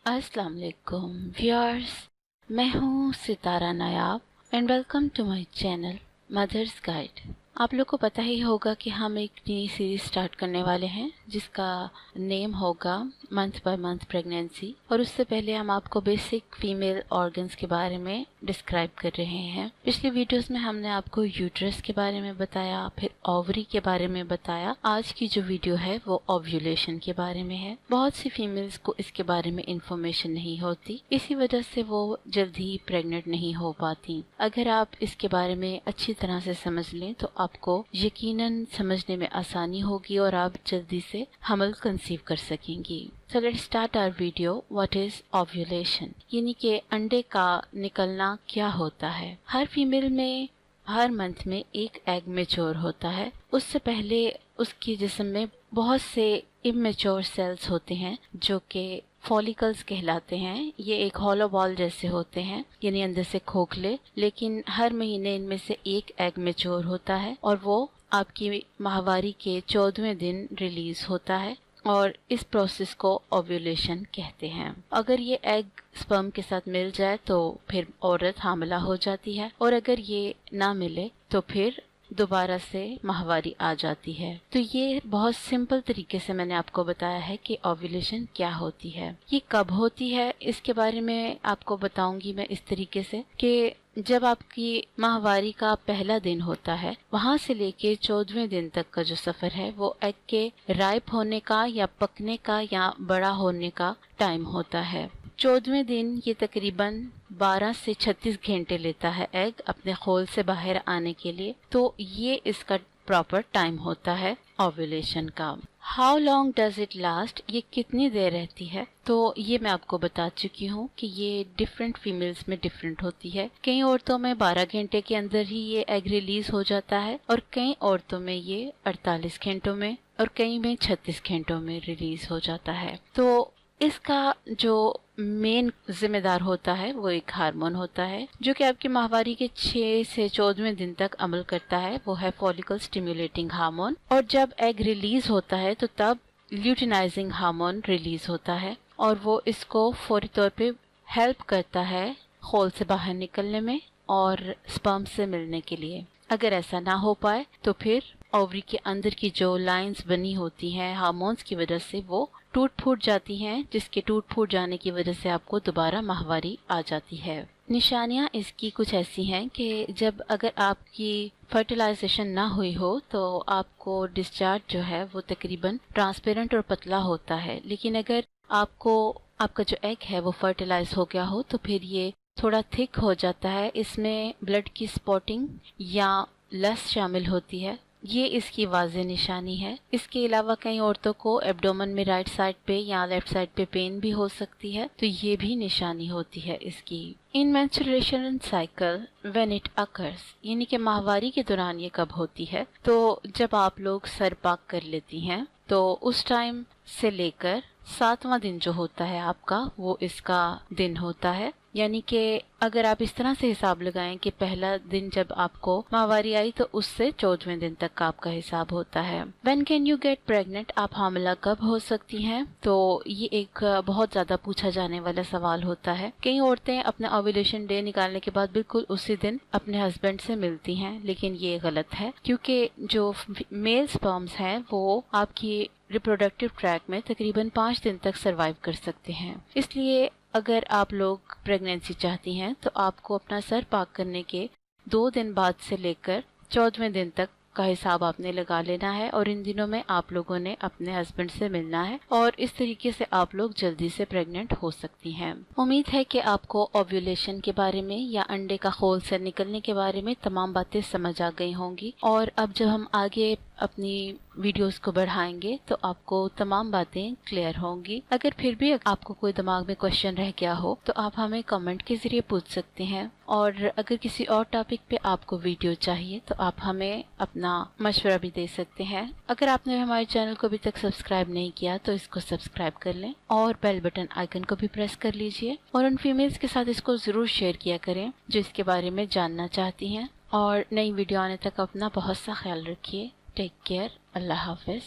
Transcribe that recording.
अस्सलाम वालेकुम व्यूअर्स, मैं हूँ Sitara Nayab and welcome to my channel mothers guide. आप लोग को पता ही होगा कि हम एक नई सीरीज स्टार्ट करने वाले हैं जिसका नेम होगा मंथ बाय मंथ प्रेगनेंसी। और उससे पहले हम आपको बेसिक फीमेल ऑर्गन्स के बारे में डिस्क्राइब कर रहे हैं। पिछली वीडियोस में हमने आपको यूट्रस के बारे में बताया, फिर ओवरी के बारे में बताया। आज की जो वीडियो है वो ओव्यूलेशन के बारे में है। बहुत सी फीमेल्स को इसके बारे में इंफॉर्मेशन नहीं होती, इसी वजह से वो जल्दी प्रेग्नेंट नहीं हो पाती। अगर आप इसके बारे में अच्छी तरह से समझ लें तो आपको यकीनन समझने में आसानी होगी और आप जल्दी से हमल कंसीव कर सकेंगी। So let's start our video. What is ovulation? यानी कि अंडे का निकलना क्या होता है। हर फीमेल में हर मंथ में एक एग मैच्योर होता है। उससे पहले उसके जिस्म में बहुत से इमेच्योर सेल्स होते हैं जो कि फॉलिकल्स कहलाते हैं। ये एक हॉलो बॉल जैसे होते हैं, यानी अंदर से खोखले, लेकिन हर महीने इनमें से एक एग मैच्योर होता है और वो आपकी माहवारी के 14वें दिन रिलीज होता है और इस प्रोसेस को ओव्यूलेशन कहते हैं। अगर ये एग स्पर्म के साथ मिल जाए तो फिर औरत हामिला हो जाती है, और अगर ये ना मिले तो फिर दोबारा से माहवारी आ जाती है। तो ये बहुत सिंपल तरीके से मैंने आपको बताया है कि ओव्यूलेशन क्या होती है, ये कब होती है। इसके बारे में आपको बताऊंगी मैं इस तरीके से कि जब आपकी माहवारी का पहला दिन होता है, वहाँ से लेके 14वें दिन तक का जो सफर है वो एग के राइप होने का या पकने का या बड़ा होने का टाइम होता है। 14वें दिन ये तकरीबन 12 से 36 घंटे लेता है एग अपने खोल से बाहर आने के लिए। तो ये इसका प्रॉपर टाइम होता है ओव्यूलेशन का। How long does it last, ये कितनी देर रहती है, तो ये मैं आपको बता चुकी हूँ कि ये डिफरेंट फीमेल्स में डिफरेंट होती है। कई औरतों में 12 घंटे के अंदर ही ये एग रिलीज हो जाता है और कई औरतों में ये 48 घंटों में और कई में 36 घंटों में रिलीज हो जाता है। तो इसका जो मेन जिम्मेदार होता है वो एक हार्मोन होता है जो कि आपकी माहवारी के 6 से 14वें दिन तक अमल करता है। वो है फॉलिकल स्टिमुलेटिंग हार्मोन। और जब एग रिलीज होता है तो तब ल्यूटिनाइजिंग हार्मोन रिलीज होता है और वो इसको फौरी तौर पे हेल्प करता है खोल से बाहर निकलने में और स्पर्म से मिलने के लिए। अगर ऐसा ना हो पाए तो फिर ओवरी के अंदर की जो लाइंस बनी होती हैं हार्मोन्स की वजह से वो टूट फूट जाती हैं, जिसके टूट फूट जाने की वजह से आपको दोबारा माहवारी आ जाती है। निशानियां इसकी कुछ ऐसी हैं कि जब अगर आपकी फर्टिलाइजेशन ना हुई हो तो आपको डिस्चार्ज जो है वो तकरीबन ट्रांसपेरेंट और पतला होता है, लेकिन अगर आपका जो एग है वो फर्टिलाइज हो गया हो तो फिर ये थोड़ा थिक हो जाता है। इसमें ब्लड की स्पॉटिंग या लस शामिल होती है, ये इसकी वाज़ेह निशानी है। इसके अलावा कई औरतों को एब्डोमेन में राइट साइड पे या लेफ्ट साइड पे पेन भी हो सकती है, तो ये भी निशानी होती है इसकी। In menstruation cycle when it occurs, यानी कि माहवारी के दौरान ये कब होती है, तो जब आप लोग सर पाक कर लेती हैं तो उस टाइम से लेकर 7वां दिन जो होता है आपका वो इसका दिन होता है। यानी कि अगर आप इस तरह से हिसाब लगाएं कि पहला दिन जब आपको माहवारी आई तो उससे 14वें दिन तक का आपका हिसाब होता है। When can you get pregnant, आप हामिला कब हो सकती हैं, तो ये एक बहुत ज्यादा पूछा जाने वाला सवाल होता है। कई औरतें अपना ओव्यूलेशन डे निकालने के बाद बिल्कुल उसी दिन अपने हस्बैंड से मिलती हैं, लेकिन ये गलत है क्योंकि जो मेल स्पर्म्स हैं वो आपकी रिप्रोडक्टिव ट्रैक में तकरीबन 5 दिन तक सरवाइव कर सकते हैं। इसलिए अगर आप लोग प्रेगनेंसी चाहती हैं तो आपको अपना सर पाक करने के 2 दिन बाद से लेकर 14वें दिन तक का हिसाब आपने लगा लेना है और इन दिनों में आप लोगों ने अपने हस्बैंड से मिलना है और इस तरीके से आप लोग जल्दी से प्रेग्नेंट हो सकती हैं। उम्मीद है कि आपको ओव्यूलेशन के बारे में या अंडे का खोल से निकलने के बारे में तमाम बातें समझ आ गई होंगी और अब जब हम आगे अपनी वीडियोस को बढ़ाएंगे तो आपको तमाम बातें क्लियर होंगी। अगर फिर भी आपको कोई दिमाग में क्वेश्चन रह गया हो तो आप हमें कमेंट के जरिए पूछ सकते हैं, और अगर किसी और टॉपिक पे आपको वीडियो चाहिए तो आप हमें अपना मशवरा भी दे सकते हैं। अगर आपने हमारे चैनल को अभी तक सब्सक्राइब नहीं किया तो इसको सब्सक्राइब कर लें और बेल बटन आइकन को भी प्रेस कर लीजिए और उन फीमेल्स के साथ इसको जरूर शेयर किया करें जो इसके बारे में जानना चाहती हैं। और नई वीडियो आने तक अपना बहुत सा ख्याल रखिए। Take care. अल्लाह हाफिज।